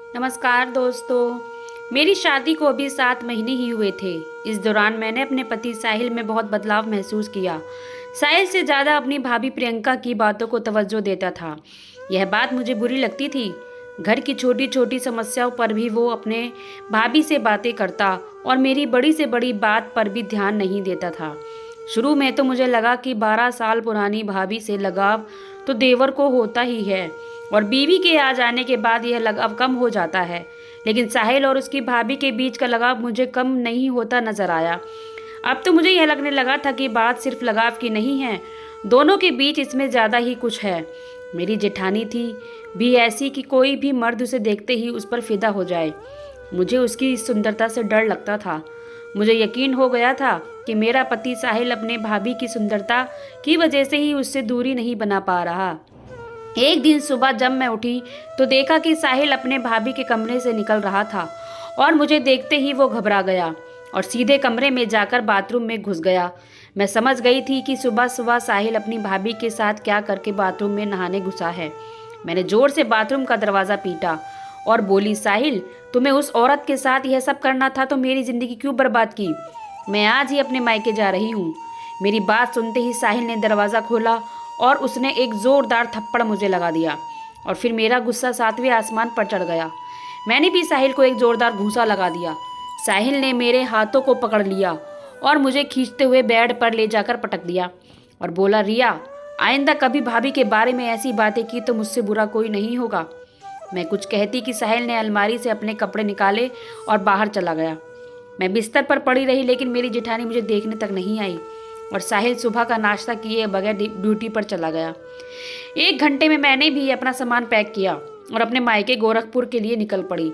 नमस्कार दोस्तों। मेरी शादी को अभी 7 महीने ही हुए थे। इस दौरान मैंने अपने पति साहिल में बहुत बदलाव महसूस किया। साहिल से ज़्यादा अपनी भाभी प्रियंका की बातों को तवज्जो देता था। यह बात मुझे बुरी लगती थी। घर की छोटी छोटी समस्याओं पर भी वो अपने भाभी से बातें करता और मेरी बड़ी से बड़ी बात पर भी ध्यान नहीं देता था। शुरू में तो मुझे लगा कि 12 साल पुरानी भाभी से लगाव तो देवर को होता ही है और बीवी के आ जाने के बाद यह लगाव कम हो जाता है। लेकिन साहिल और उसकी भाभी के बीच का लगाव मुझे कम नहीं होता नजर आया। अब तो मुझे यह लगने लगा था कि बात सिर्फ लगाव की नहीं है, दोनों के बीच इसमें ज़्यादा ही कुछ है। मेरी जेठानी थी भी ऐसी कि कोई भी मर्द उसे देखते ही उस पर फिदा हो जाए। मुझे उसकी इस सुंदरता से डर लगता था। मुझे यकीन हो गया था कि मेरा पति साहिल अपने भाभी की सुंदरता की वजह से ही उससे दूरी नहीं बना पा रहा। एक दिन सुबह जब मैं उठी तो देखा कि साहिल अपने भाभी के कमरे से निकल रहा था और मुझे देखते ही वो घबरा गया और सीधे कमरे में जाकर बाथरूम में घुस गया। मैं समझ गई थी कि सुबह सुबह साहिल अपनी भाभी के साथ क्या करके बाथरूम में नहाने घुसा है। मैंने जोर से बाथरूम का दरवाज़ा पीटा और बोली, साहिल, तुम्हें उस औरत के साथ यह सब करना था तो मेरी ज़िंदगी क्यों बर्बाद की? मैं आज ही अपने मायके जा रही हूँ। मेरी बात सुनते ही साहिल ने दरवाज़ा खोला और उसने एक ज़ोरदार थप्पड़ मुझे लगा दिया और फिर मेरा गुस्सा 7वें आसमान पर चढ़ गया। मैंने भी साहिल को एक ज़ोरदार घूंसा लगा दिया। साहिल ने मेरे हाथों को पकड़ लिया और मुझे खींचते हुए बेड पर ले जाकर पटक दिया और बोला, रिया, आइंदा कभी भाभी के बारे में ऐसी बातें की तो मुझसे बुरा कोई नहीं होगा। मैं कुछ कहती कि साहिल ने अलमारी से अपने कपड़े निकाले और बाहर चला गया। मैं बिस्तर पर पड़ी रही लेकिन मेरी जेठानी मुझे देखने तक नहीं आई और साहिल सुबह का नाश्ता किए बगैर ड्यूटी पर चला गया। 1 घंटे में मैंने भी अपना सामान पैक किया और अपने मायके गोरखपुर के लिए निकल पड़ी।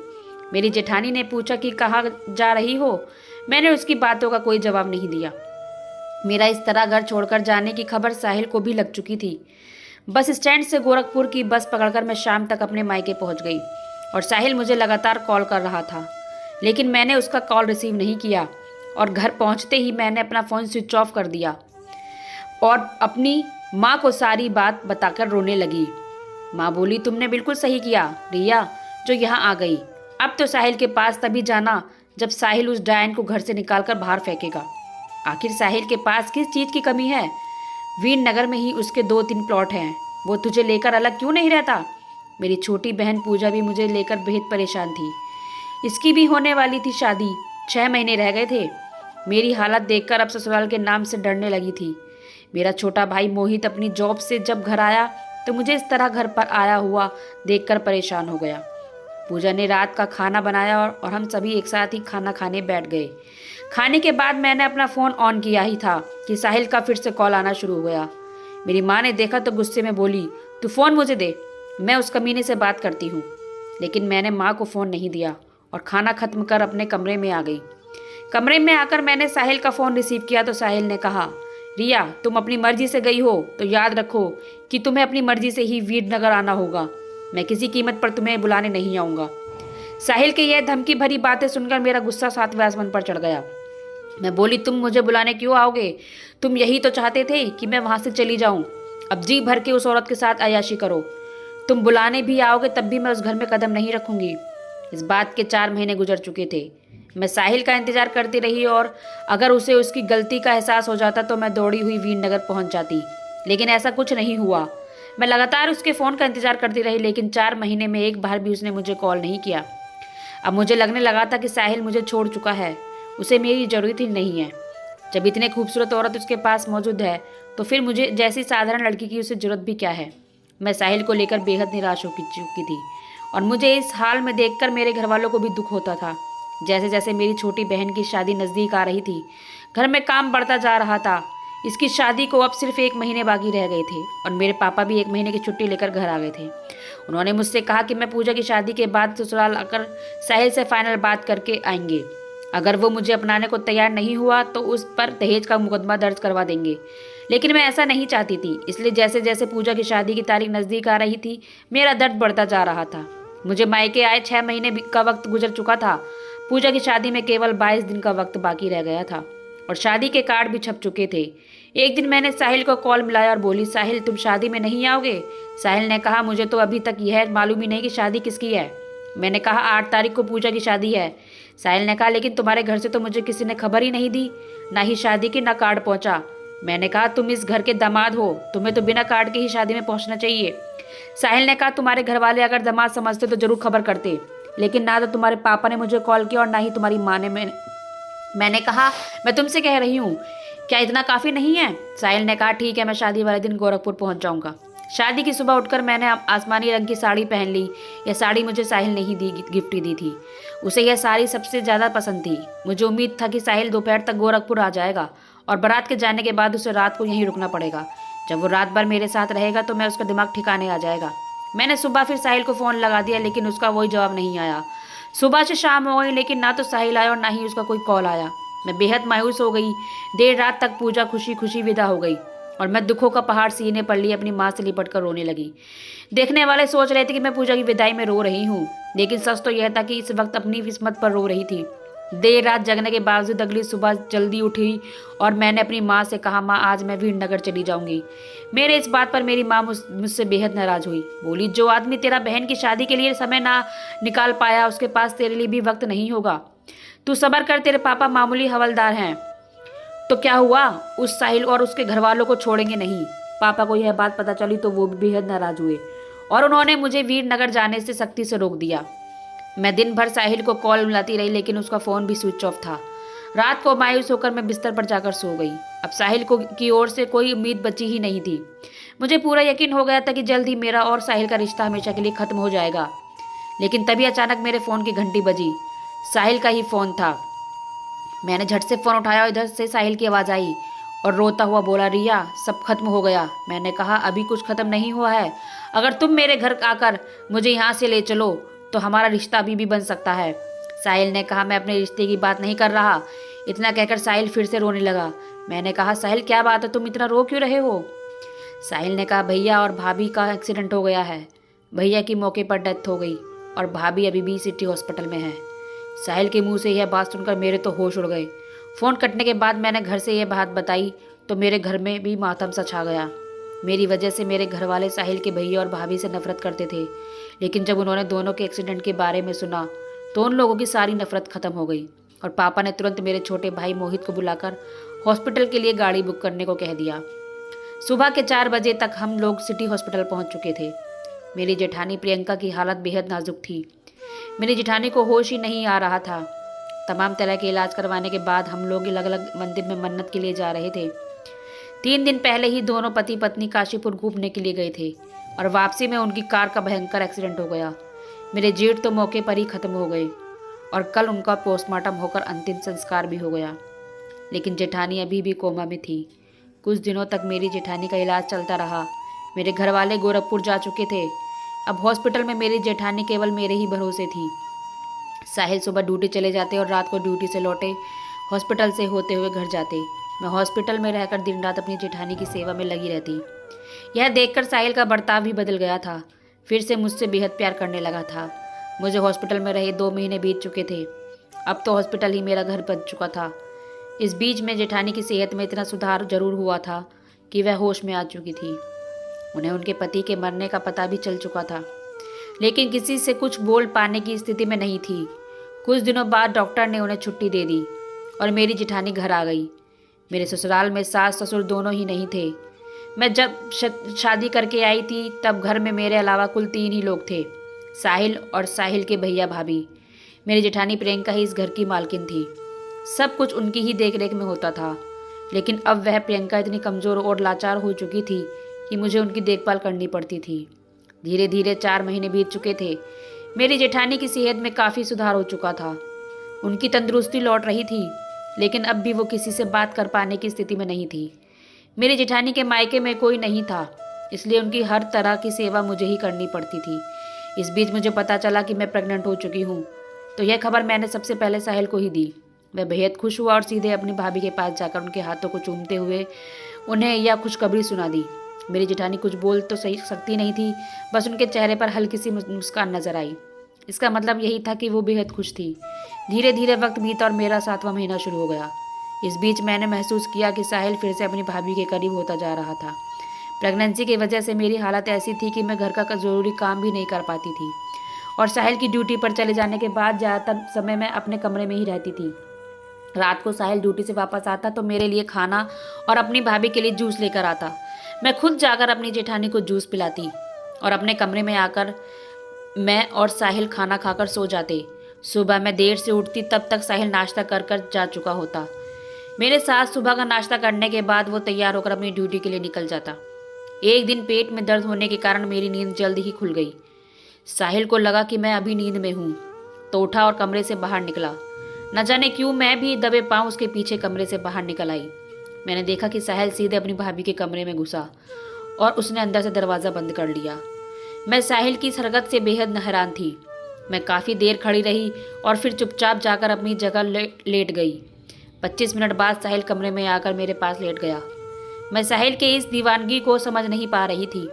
मेरी जेठानी ने पूछा कि कहाँ जा रही हो। मैंने उसकी बातों का कोई जवाब नहीं दिया। मेरा इस तरह घर छोड़कर जाने की खबर साहिल को भी लग चुकी थी। बस स्टैंड से गोरखपुर की बस पकड़कर मैं शाम तक अपने मायके पहुंच गई और साहिल मुझे लगातार कॉल कर रहा था, लेकिन मैंने उसका कॉल रिसीव नहीं किया और घर पहुंचते ही मैंने अपना फ़ोन स्विच ऑफ कर दिया और अपनी माँ को सारी बात बताकर रोने लगी। माँ बोली, तुमने बिल्कुल सही किया रिया, जो यहाँ आ गई। अब तो साहिल के पास तभी जाना जब साहिल उस डायन को घर से निकालकर बाहर फेंकेगा। आखिर साहिल के पास किस चीज़ की कमी है? वीर नगर में ही उसके 2-3 प्लॉट हैं। वो तुझे लेकर अलग क्यों नहीं रहता? मेरी छोटी बहन पूजा भी मुझे लेकर बेहद परेशान थी। इसकी भी होने वाली थी शादी, 6 महीने रह गए थे। मेरी हालत देखकर अब ससुराल के नाम से डरने लगी थी। मेरा छोटा भाई मोहित अपनी जॉब से जब घर आया तो मुझे इस तरह घर पर आया हुआ देखकर परेशान हो गया। पूजा ने रात का खाना बनाया और हम सभी एक साथ ही खाना खाने बैठ गए। खाने के बाद मैंने अपना फ़ोन ऑन किया ही था कि साहिल का फिर से कॉल आना शुरू हो गया। मेरी माँ ने देखा तो गुस्से में बोली, तू फ़ोन मुझे दे, मैं उस कमीने से बात करती हूँ। लेकिन मैंने माँ को फ़ोन नहीं दिया और खाना खत्म कर अपने कमरे में आ गई। कमरे में आकर मैंने साहिल का फ़ोन रिसीव किया तो साहिल ने कहा, रिया, तुम अपनी मर्जी से गई हो तो याद रखो कि तुम्हें अपनी मर्जी से ही वीरनगर आना होगा। मैं किसी कीमत पर तुम्हें बुलाने नहीं आऊँगा। साहिल के यह धमकी भरी बातें सुनकर मेरा गुस्सा 7वें आसमान पर चढ़ गया। मैं बोली, तुम मुझे बुलाने क्यों आओगे? तुम यही तो चाहते थे कि मैं वहाँ से चली जाऊँ। अब जी भर के उस औरत के साथ अय्याशी करो। तुम बुलाने भी आओगे तब भी मैं उस घर में कदम नहीं रखूँगी। इस बात के 4 महीने गुजर चुके थे। मैं साहिल का इंतजार करती रही और अगर उसे उसकी गलती का एहसास हो जाता तो मैं दौड़ी हुई वीरनगर पहुंच जाती, लेकिन ऐसा कुछ नहीं हुआ। मैं लगातार उसके फ़ोन का इंतजार करती रही लेकिन 4 महीने में एक बार भी उसने मुझे कॉल नहीं किया। अब मुझे लगने लगा था कि साहिल मुझे छोड़ चुका है, उसे मेरी ज़रूरत ही नहीं है। जब इतने खूबसूरत औरत उसके पास मौजूद है तो फिर मुझे जैसी साधारण लड़की की उसे ज़रूरत भी क्या है। मैं साहिल को लेकर बेहद निराश हो चुकी थी और मुझे इस हाल में देखकर मेरे घर वालों को भी दुख होता था। जैसे जैसे मेरी छोटी बहन की शादी नज़दीक आ रही थी, घर में काम बढ़ता जा रहा था। इसकी शादी को अब सिर्फ 1 महीने बाकी रह गए थे और मेरे पापा भी 1 महीने की छुट्टी लेकर घर आ गए थे। उन्होंने मुझसे कहा कि मैं पूजा की शादी के बाद ससुराल आकर साहिल से फाइनल बात करके आएंगे। अगर वो मुझे अपनाने को तैयार नहीं हुआ तो उस पर दहेज का मुकदमा दर्ज करवा देंगे। लेकिन मैं ऐसा नहीं चाहती थी, इसलिए जैसे जैसे पूजा की शादी की तारीख नज़दीक आ रही थी मेरा दर्द बढ़ता जा रहा था। मुझे मायके आए 6 महीने का वक्त गुजर चुका था। पूजा की शादी में केवल 22 दिन का वक्त बाकी रह गया था और शादी के कार्ड भी छप चुके थे। एक दिन मैंने साहिल को कॉल मिलाया और बोली, साहिल, तुम शादी में नहीं आओगे? साहिल ने कहा, मुझे तो अभी तक यह मालूम ही नहीं कि शादी किसकी है। मैंने कहा 8 तारीख को पूजा की शादी है। साहिल ने कहा लेकिन तुम्हारे घर से तो मुझे किसी ने खबर ही नहीं दी, ना ही शादी की ना कार्ड पहुंचा। मैंने कहा तुम इस घर के दामाद हो, तुम्हें तो बिना कार्ड के ही शादी में पहुंचना चाहिए। साहिल ने कहा तुम्हारे घर वाले अगर दामाद समझते तो जरूर खबर करते, लेकिन ना तो तुम्हारे पापा ने मुझे कॉल किया और ना ही तुम्हारी माँ ने। मैंने कहा मैं तुमसे कह रही हूँ, क्या इतना काफ़ी नहीं है? साहिल ने कहा ठीक है, मैं शादी वाले दिन गोरखपुर पहुँच जाऊँगा। शादी की सुबह उठकर मैंने आसमानी रंग की साड़ी पहन ली। यह साड़ी मुझे साहिल ने ही गिफ्ट दी थी। उसे यह साड़ी सबसे ज़्यादा पसंद थी। मुझे उम्मीद था कि साहिल दोपहर तक गोरखपुर आ जाएगा और बारात के जाने के बाद उसे रात को यहीं रुकना पड़ेगा। जब वो रात भर मेरे साथ रहेगा तो मैं उसका दिमाग ठिकाने आ जाएगा। मैंने सुबह फिर साहिल को फ़ोन लगा दिया, लेकिन उसका वही जवाब नहीं आया। सुबह से शाम हो गई, लेकिन ना तो साहिल आया और ना ही उसका कोई कॉल आया। मैं बेहद मायूस हो गई। देर रात तक पूजा खुशी खुशी विदा हो गई और मैं दुखों का पहाड़ सीने पर लिए अपनी माँ से लिपट कर रोने लगी। देखने वाले सोच रहे थे कि मैं पूजा की विदाई में रो रही हूँ, लेकिन सच तो यह था कि इस वक्त अपनी किस्मत पर रो रही थी। देर रात जगने के बावजूद अगली सुबह जल्दी उठी और मैंने अपनी माँ से कहा माँ आज मैं वीरनगर चली जाऊंगी। मेरे इस बात पर मेरी माँ मुझसे बेहद नाराज हुई। बोली जो आदमी तेरा बहन की शादी के लिए समय ना निकाल पाया उसके पास तेरे लिए भी वक्त नहीं होगा। तू सब्र कर, तेरे पापा मामूली हवलदार हैं। तो क्या हुआ, उस साहिल और उसके घर वालों को छोड़ेंगे नहीं। पापा को यह बात पता चली तो वो भी बेहद नाराज हुए और उन्होंने मुझे वीरनगर जाने से सख्ती से रोक दिया। मैं दिन भर साहिल को कॉल मिलाती रही, लेकिन उसका फ़ोन भी स्विच ऑफ था। रात को मायूस होकर मैं बिस्तर पर जाकर सो गई। अब साहिल की ओर से कोई उम्मीद बची ही नहीं थी। मुझे पूरा यकीन हो गया था कि जल्द ही मेरा और साहिल का रिश्ता हमेशा के लिए ख़त्म हो जाएगा। लेकिन तभी अचानक मेरे फ़ोन की घंटी बजी। साहिल का ही फ़ोन था। मैंने झट से फ़ोन उठाया और इधर से साहिल की आवाज़ आई और रोता हुआ बोला रिया सब खत्म हो गया। मैंने कहा अभी कुछ ख़त्म नहीं हुआ है। अगर तुम मेरे घर आकर मुझे यहाँ से ले चलो तो हमारा रिश्ता अभी भी बन सकता है। साहिल ने कहा मैं अपने रिश्ते की बात नहीं कर रहा। इतना कहकर साहिल फिर से रोने लगा। मैंने कहा साहिल क्या बात है, तुम इतना रो क्यों रहे हो? साहिल ने कहा भैया और भाभी का एक्सीडेंट हो गया है। भैया की मौके पर डेथ हो गई और भाभी अभी भी सिटी हॉस्पिटल में है। साहिल के मुंह से यह बात सुनकर मेरे तो होश उड़ गए। फ़ोन कटने के बाद मैंने घर से यह बात बताई तो मेरे घर में भी मातम सा छा गया। मेरी वजह से मेरे घर वाले साहिल के भैया और भाभी से नफरत करते थे, लेकिन जब उन्होंने दोनों के एक्सीडेंट के बारे में सुना तो उन लोगों की सारी नफरत खत्म हो गई और पापा ने तुरंत मेरे छोटे भाई मोहित को बुलाकर हॉस्पिटल के लिए गाड़ी बुक करने को कह दिया। सुबह के 4 बजे तक हम लोग सिटी हॉस्पिटल पहुंच चुके थे। मेरी जेठानी प्रियंका की हालत बेहद नाजुक थी। मेरी जेठानी को होश ही नहीं आ रहा था। तमाम तरह के इलाज करवाने के बाद हम लोग अलग अलग मंदिर में मन्नत के लिए जा रहे थे। 3 दिन पहले ही दोनों पति पत्नी काशीपुर घूमने के लिए गए थे और वापसी में उनकी कार का भयंकर एक्सीडेंट हो गया। मेरे जेठ तो मौके पर ही खत्म हो गए और कल उनका पोस्टमार्टम होकर अंतिम संस्कार भी हो गया। लेकिन जेठानी अभी भी कोमा में थी। कुछ दिनों तक मेरी जेठानी का इलाज चलता रहा। मेरे घर वाले गोरखपुर जा चुके थे। अब हॉस्पिटल में मेरी जेठानी केवल मेरे ही भरोसे थी। साहिल सुबह ड्यूटी चले जाते और रात को ड्यूटी से लौटे हॉस्पिटल से होते हुए घर जाते। मैं हॉस्पिटल में रहकर दिन रात अपनी जेठानी की सेवा में लगी रहती। यह देखकर साहिल का बर्ताव भी बदल गया था। फिर से मुझसे बेहद प्यार करने लगा था। मुझे हॉस्पिटल में रहे 2 महीने बीत चुके थे। अब तो हॉस्पिटल ही मेरा घर बन चुका था। इस बीच में जेठानी की सेहत में इतना सुधार जरूर हुआ था कि वह होश में आ चुकी थी। उन्हें उनके पति के मरने का पता भी चल चुका था, लेकिन किसी से कुछ बोल पाने की स्थिति में नहीं थी। कुछ दिनों बाद डॉक्टर ने उन्हें छुट्टी दे दी और मेरी जेठानी घर आ गई। मेरे ससुराल में सास ससुर दोनों ही नहीं थे। मैं जब शादी करके आई थी तब घर में मेरे अलावा कुल 3 ही लोग थे, साहिल और साहिल के भैया भाभी। मेरी जेठानी प्रियंका ही इस घर की मालकिन थी। सब कुछ उनकी ही देखरेख में होता था। लेकिन अब वह प्रियंका इतनी कमज़ोर और लाचार हो चुकी थी कि मुझे उनकी देखभाल करनी पड़ती थी। धीरे धीरे 4 महीने बीत चुके थे। मेरी जेठानी की सेहत में काफ़ी सुधार हो चुका था। उनकी तंदुरुस्ती लौट रही थी, लेकिन अब भी वो किसी से बात कर पाने की स्थिति में नहीं थी। मेरी जेठानी के मायके में कोई नहीं था, इसलिए उनकी हर तरह की सेवा मुझे ही करनी पड़ती थी। इस बीच मुझे पता चला कि मैं प्रेग्नेंट हो चुकी हूँ, तो यह खबर मैंने सबसे पहले साहिल को ही दी। वह बेहद खुश हुआ और सीधे अपनी भाभी के पास जाकर उनके हाथों को चूमते हुए उन्हें यह खुशखबरी सुना दी। मेरी जेठानी कुछ बोल तो सही सकती नहीं थी, बस उनके चेहरे पर हल्की सी मुस्कान नजर आई। इसका मतलब यही था कि वो बेहद खुश थी। धीरे धीरे वक्त बीता और मेरा 7वां महीना शुरू हो गया। इस बीच मैंने महसूस किया कि साहिल फिर से अपनी भाभी के करीब होता जा रहा था। प्रेगनेंसी की वजह से मेरी हालत ऐसी थी कि मैं घर का ज़रूरी काम भी नहीं कर पाती थी और साहिल की ड्यूटी पर चले जाने के बाद ज़्यादातर समय मैं अपने कमरे में ही रहती थी। रात को साहिल ड्यूटी से वापस आता तो मेरे लिए खाना और अपनी भाभी के लिए जूस लेकर आता। मैं खुद जाकर अपनी जेठानी को जूस पिलाती और अपने कमरे में आकर मैं और साहिल खाना खाकर सो जाते। सुबह मैं देर से उठती, तब तक साहिल नाश्ता कर कर जा चुका होता। मेरे साथ सुबह का नाश्ता करने के बाद वो तैयार होकर अपनी ड्यूटी के लिए निकल जाता। एक दिन पेट में दर्द होने के कारण मेरी नींद जल्द ही खुल गई। साहिल को लगा कि मैं अभी नींद में हूँ, तो उठा और कमरे से बाहर निकला। न जाने क्यों मैं भी दबे पांव उसके पीछे कमरे से बाहर निकल आई। मैंने देखा कि साहिल सीधे अपनी भाभी के कमरे में घुसा और उसने अंदर से दरवाज़ा बंद कर लिया। मैं साहिल की इस हरकत से बेहद हैरान थी। मैं काफ़ी देर खड़ी रही और फिर चुपचाप जाकर अपनी जगह लेट गई। 25 मिनट बाद साहिल कमरे में आकर मेरे पास लेट गया। मैं साहिल के इस दीवानगी को समझ नहीं पा रही थी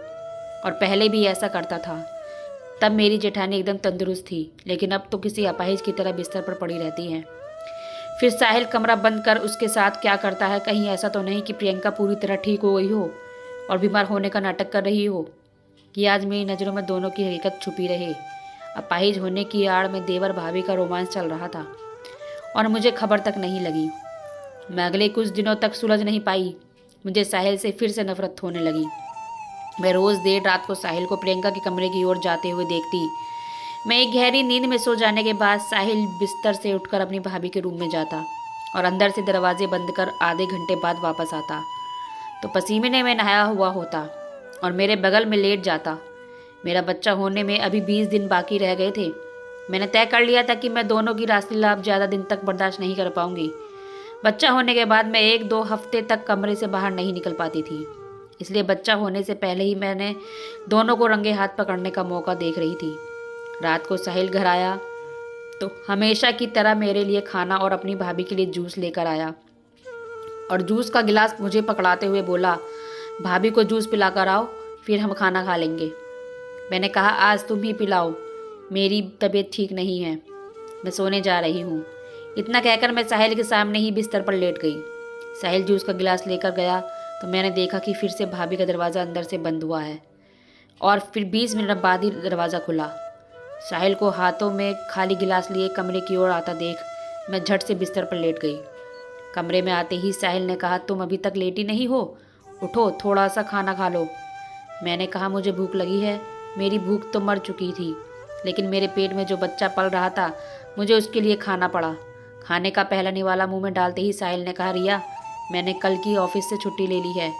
और पहले भी ऐसा करता था। तब मेरी जेठानी एकदम तंदुरुस्त थी, लेकिन अब तो किसी अपाहिज की तरह बिस्तर पर पड़ी रहती हैं। फिर साहिल कमरा बंद कर उसके साथ क्या करता है, कहीं ऐसा तो नहीं कि प्रियंका पूरी तरह ठीक हो गई हो और बीमार होने का नाटक कर रही हो, कि आज मेरी नज़रों में दोनों की हकीकत छुपी रहे। अपाहिज होने की आड़ में देवर भाभी का रोमांस चल रहा था और मुझे खबर तक नहीं लगी। मैं अगले कुछ दिनों तक सुलझ नहीं पाई। मुझे साहिल से फिर से नफरत होने लगी। मैं रोज़ देर रात को साहिल को प्रियंका के कमरे की ओर जाते हुए देखती। मैं एक गहरी नींद में सो जाने के बाद साहिल बिस्तर से उठकर अपनी भाभी के रूम में जाता और अंदर से दरवाजे बंद कर आधे घंटे बाद वापस आता तो पसीने में नहाया हुआ होता और मेरे बगल में लेट जाता। मेरा बच्चा होने में अभी 20 दिन बाकी रह गए थे। मैंने तय कर लिया था कि मैं दोनों की रासलीला अब ज़्यादा दिन तक बर्दाश्त नहीं कर पाऊंगी। बच्चा होने के बाद मैं 1-2 हफ्ते तक कमरे से बाहर नहीं निकल पाती थी, इसलिए बच्चा होने से पहले ही मैंने दोनों को रंगे हाथ पकड़ने का मौका देख रही थी। रात को साहिल घर आया तो हमेशा की तरह मेरे लिए खाना और अपनी भाभी के लिए जूस लेकर आया और जूस का गिलास मुझे पकड़ाते हुए बोला, भाभी को जूस पिलाकर आओ, फिर हम खाना खा लेंगे। मैंने कहा, आज तुम ही पिलाओ, मेरी तबीयत ठीक नहीं है, मैं सोने जा रही हूँ। इतना कहकर मैं साहिल के सामने ही बिस्तर पर लेट गई। साहिल जूस का गिलास लेकर गया तो मैंने देखा कि फिर से भाभी का दरवाज़ा अंदर से बंद हुआ है और फिर 20 मिनट बाद ही दरवाज़ा खुला। साहिल को हाथों में खाली गिलास लिए कमरे की ओर आता देख मैं झट से बिस्तर पर लेट गई। कमरे में आते ही साहिल ने कहा, तुम अभी तक लेटी नहीं हो, उठो थोड़ा सा खाना खा लो। मैंने कहा, मुझे भूख लगी है। मेरी भूख तो मर चुकी थी, लेकिन मेरे पेट में जो बच्चा पल रहा था मुझे उसके लिए खाना पड़ा। खाने का पहला निवाला मुंह में डालते ही साहिल ने कहा, रिया, मैंने कल की ऑफिस से छुट्टी ले ली है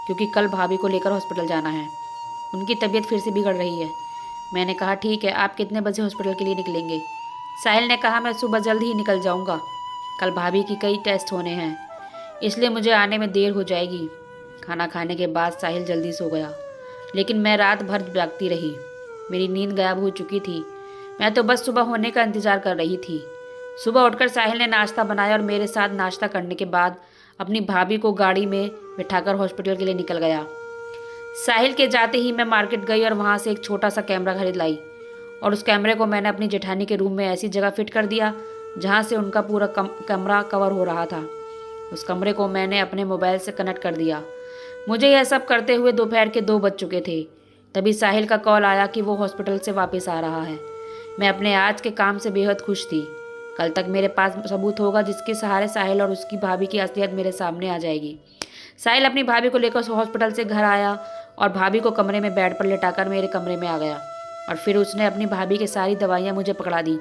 क्योंकि कल भाभी को लेकर हॉस्पिटल जाना है। उनकी तबीयत फिर से बिगड़ रही है। मैंने कहा, ठीक है, आप कितने बजे हॉस्पिटल के लिए निकलेंगे? साहिल ने कहा, मैं सुबह जल्द ही निकल जाऊंगा। कल भाभी की कई टेस्ट होने हैं, इसलिए मुझे आने में देर हो जाएगी। खाना खाने के बाद साहिल जल्दी सो गया, लेकिन मैं रात भर जागती रही। मेरी नींद गायब हो चुकी थी। मैं तो बस सुबह होने का इंतज़ार कर रही थी। सुबह उठकर साहिल ने नाश्ता बनाया और मेरे साथ नाश्ता करने के बाद अपनी भाभी को गाड़ी में बिठाकर हॉस्पिटल के लिए निकल गया। साहिल के जाते ही मैं मार्केट गई और वहाँ से एक छोटा सा कैमरा खरीद लाई और उस कैमरे को मैंने अपनी जेठानी के रूम में ऐसी जगह फिट कर दिया जहाँ से उनका पूरा कमरा कवर हो रहा था। उस कमरे को मैंने अपने मोबाइल से कनेक्ट कर दिया। मुझे यह सब करते हुए दोपहर के 2 बज चुके थे। तभी साहिल का कॉल आया कि वो हॉस्पिटल से वापस आ रहा है। मैं अपने आज के काम से बेहद खुश थी। कल तक मेरे पास सबूत होगा जिसके सहारे साहिल और उसकी भाभी की असलियत मेरे सामने आ जाएगी। साहिल अपनी भाभी को लेकर हॉस्पिटल से घर आया और भाभी को कमरे में बेड पर लेटाकर मेरे कमरे में आ गया और फिर उसने अपनी भाभी की सारी दवाइयाँ मुझे पकड़ा दी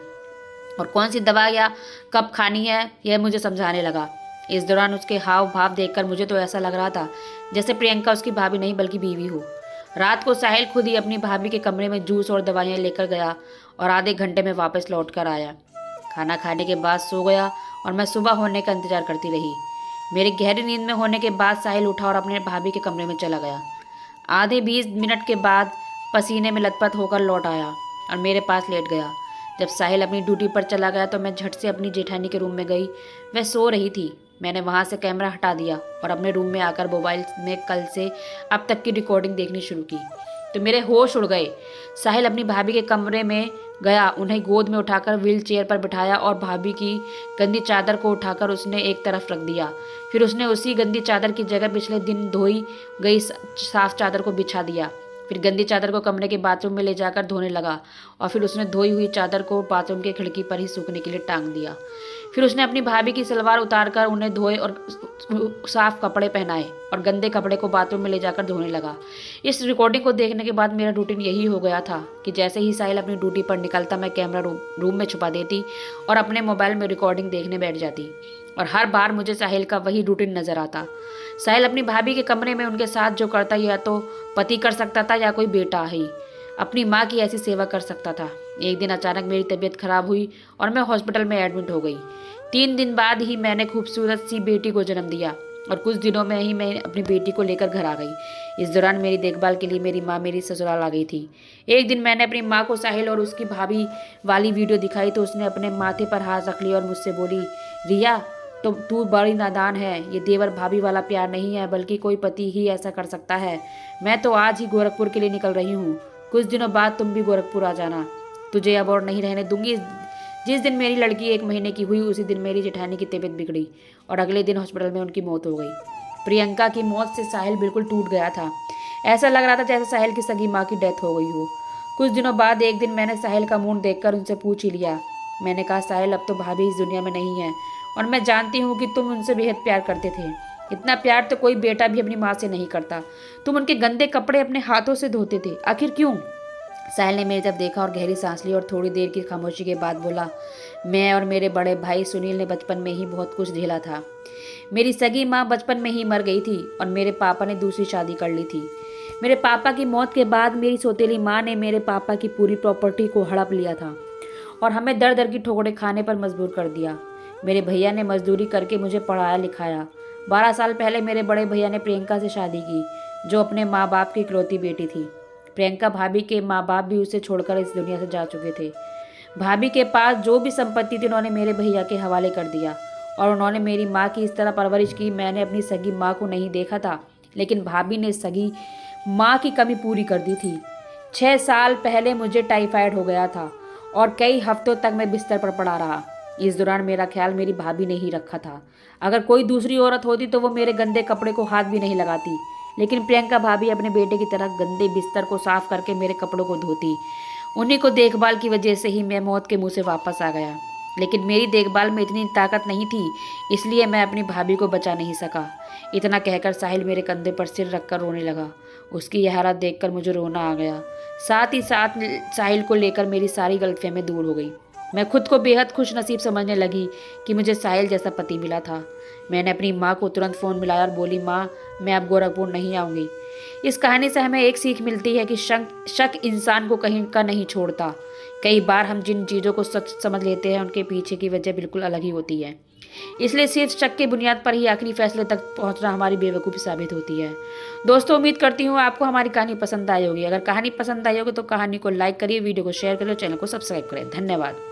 और कौन सी दवाइयाँ कब खानी है यह मुझे समझाने लगा। इस दौरान उसके हाव भाव देखकर मुझे तो ऐसा लग रहा था जैसे प्रियंका उसकी भाभी नहीं बल्कि बीवी हो। रात को साहिल खुद ही अपनी भाभी के कमरे में जूस और दवाइयाँ लेकर गया और आधे घंटे में वापस लौट कर आया। खाना खाने के बाद सो गया और मैं सुबह होने का इंतजार करती रही। मेरी गहरी नींद में होने के बाद साहिल उठा और अपने भाभी के कमरे में चला गया। आधे 20 मिनट के बाद पसीने में लथपथ होकर लौट आया और मेरे पास लेट गया। जब साहिल अपनी ड्यूटी पर चला गया तो मैं झट से अपनी जेठानी के रूम में गई। वह सो रही थी। मैंने वहाँ से कैमरा हटा दिया और अपने रूम में आकर मोबाइल में कल से अब तक की रिकॉर्डिंग देखनी शुरू की तो मेरे होश उड़ गए। साहिल अपनी भाभी के कमरे में गया, उन्हें गोद में उठाकर व्हील चेयर पर बिठाया और भाभी की गंदी चादर को उठाकर उसने एक तरफ रख दिया। फिर उसने उसी गंदी चादर की जगह पिछले दिन धोई गई साफ चादर को बिछा दिया फिर गंदी चादर को कमरे के बाथरूम में ले जाकर धोने लगा और फिर उसने धोई हुई चादर को बाथरूम के खिड़की पर ही सूखने के लिए टांग दिया। फिर उसने अपनी भाभी की सलवार उतारकर उन्हें धोए और साफ कपड़े पहनाए और गंदे कपड़े को बाथरूम में ले जाकर धोने लगा। इस रिकॉर्डिंग को देखने के बाद मेरा रूटीन यही हो गया था कि जैसे ही साहिल अपनी ड्यूटी पर निकलता मैं कैमरा रूम में छुपा देती और अपने मोबाइल में रिकॉर्डिंग देखने बैठ जाती और हर बार मुझे साहिल का वही रूटीन नजर आता। साहिल अपनी भाभी के कमरे में उनके साथ जो करता या तो पति कर सकता था या कोई बेटा ही अपनी माँ की ऐसी सेवा कर सकता था। एक दिन अचानक मेरी तबीयत खराब हुई और मैं हॉस्पिटल में एडमिट हो गई। 3 दिन बाद ही मैंने खूबसूरत सी बेटी को जन्म दिया और कुछ दिनों में ही मैं अपनी बेटी को लेकर घर आ गई। इस दौरान मेरी देखभाल के लिए मेरी माँ मेरी ससुराल आ गई थी। एक दिन मैंने अपनी माँ को साहिल और उसकी भाभी वाली वीडियो दिखाई तो उसने अपने माथे पर हाथ रख लिया और मुझसे बोली, रिया तो तू बड़ी नादान है, ये देवर भाभी वाला प्यार नहीं है बल्कि कोई पति ही ऐसा कर सकता है। मैं तो आज ही गोरखपुर के लिए निकल रही हूँ, कुछ दिनों बाद तुम भी गोरखपुर आ जाना, तुझे अब और नहीं रहने दूंगी। जिस दिन मेरी लड़की 1 महीने की हुई उसी दिन मेरी जेठानी की तबीयत बिगड़ी और अगले दिन हॉस्पिटल में उनकी मौत हो गई। प्रियंका की मौत से साहिल बिल्कुल टूट गया था। ऐसा लग रहा था जैसे साहिल की सगी माँ की डेथ हो गई हो। कुछ दिनों बाद एक दिन मैंने साहिल का मूड देखकर उनसे पूछ ही लिया। मैंने कहा, साहिल अब तो भाभी इस दुनिया में नहीं है और मैं जानती हूँ कि तुम उनसे बेहद प्यार करते थे। इतना प्यार तो कोई बेटा भी अपनी माँ से नहीं करता। तुम उनके गंदे कपड़े अपने हाथों से धोते थे, आखिर क्यों? साहिल ने मेरी तरफ देखा और गहरी सांस ली और थोड़ी देर की खामोशी के बाद बोला, मैं और मेरे बड़े भाई सुनील ने बचपन में ही बहुत कुछ झेला था। मेरी सगी माँ बचपन में ही मर गई थी और मेरे पापा ने दूसरी शादी कर ली थी। मेरे पापा की मौत के बाद मेरी सौतेली माँ ने मेरे पापा की पूरी प्रॉपर्टी को हड़प लिया था और हमें दर दर की ठोकरें खाने पर मजबूर कर दिया। मेरे भैया ने मजदूरी करके मुझे पढ़ाया लिखाया। 12 साल पहले मेरे बड़े भैया ने प्रियंका से शादी की, जो अपने माँ बाप की इकलौती बेटी थी। प्रियंका भाभी के माँ बाप भी उसे छोड़कर इस दुनिया से जा चुके थे। भाभी के पास जो भी संपत्ति थी उन्होंने मेरे भैया के हवाले कर दिया और उन्होंने मेरी माँ की इस तरह परवरिश की। मैंने अपनी सगी माँ को नहीं देखा था, लेकिन भाभी ने सगी माँ की कमी पूरी कर दी थी। 6 साल पहले मुझे टाइफाइड हो गया था और कई हफ्तों तक मैं बिस्तर पर पड़ा रहा। इस दौरान मेरा ख्याल मेरी भाभी ने ही रखा था। अगर कोई दूसरी औरत होती तो वो मेरे गंदे कपड़े को हाथ भी नहीं लगाती, लेकिन प्रियंका भाभी अपने बेटे की तरह गंदे बिस्तर को साफ करके मेरे कपड़ों को धोती। उन्हीं को देखभाल की वजह से ही मैं मौत के मुंह से वापस आ गया, लेकिन मेरी देखभाल में इतनी ताकत नहीं थी, इसलिए मैं अपनी भाभी को बचा नहीं सका। इतना कहकर साहिल मेरे कंधे पर सिर रखकर रोने लगा। उसकी यह हालत देखकर मुझे रोना आ गया। साथ ही साथ साहिल को लेकर मेरी सारी गलतफहमी दूर हो गई। मैं खुद को बेहद खुश नसीब समझने लगी कि मुझे साहिल जैसा पति मिला था। मैंने अपनी माँ को तुरंत फ़ोन मिलाया और बोली, माँ मैं अब गोरखपुर नहीं आऊँगी। इस कहानी से हमें एक सीख मिलती है कि शक इंसान को कहीं का नहीं छोड़ता। कई बार हम जिन चीज़ों को सच समझ लेते हैं उनके पीछे की वजह बिल्कुल अलग ही होती है, इसलिए सिर्फ शक के बुनियाद पर ही आखिरी फैसले तक पहुंचना हमारी बेवकूफ़ी साबित होती है। दोस्तों, उम्मीद करती हूँ आपको हमारी कहानी पसंद आई होगी। अगर कहानी पसंद आई होगी तो कहानी को लाइक करिए, वीडियो को शेयर करिए, चैनल को सब्सक्राइब करें। धन्यवाद।